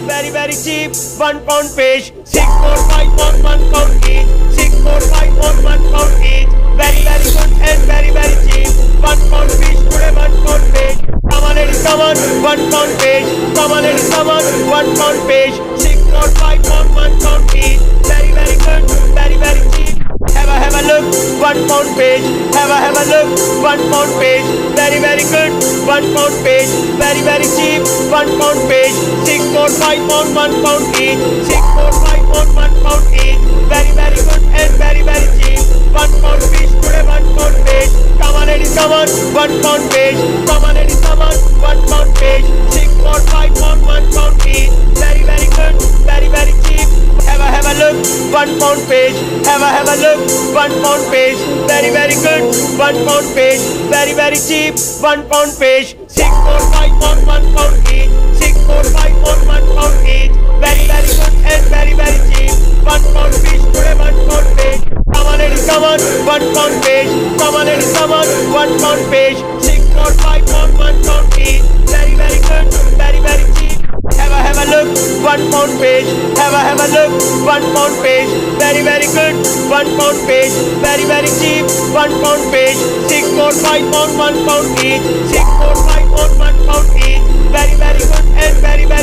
very very cheap. 1 pound fish, 6, 4, 5 on 1 pound each. 6, 4, 5 on 1 pound each. Very very good and very very cheap. 1 pound fish today, 1 pound fish. Come on ladies, come on, 1 pound fish. Come on ladies, come on, 1 pound fish. 6, 4, 5 on 1 pound each. Very very good, very very cheap. Have a look, 1 pound fish. Have a look, 1 pound fish. Very very good, 1 pound fish. Very very cheap, 1 pound fish. 6, 4, 5 on 1 pound each. 6, 4, 5 on 1 pound each. Very very good and very very cheap. 1 pound fish today, 1 pound fish. Come on ladies, come on, 1 pound fish. Come on ladies, come on, 1 pound fish. 6, 4, 5 on 1 pound each. Very very good, very very cheap. Have a look, 1 pound fish. Have a look, 1 pound fish. Very very good, 1 pound fish. Very very cheap, 1 pound fish. 6, 4, 5 on 1 pound each. 6, 4, 5 on 1 pound each. Very very good and very very cheap. 1 pound fish today, 1 pound fish. Come on ladies, come on, 1 pound fish. Come on ladies, come on, 1 pound fish. 6, 4, 5 on 1 pound each. Very very good, very very cheap. Have a look, 1 pound fish. Have a look, 1 pound fish. Very very good, 1 pound fish. Very very cheap, 1 pound fish. 6, 4, 5 on 1 pound each. 6, 4, 5 on 1 pound each. Very very good and very very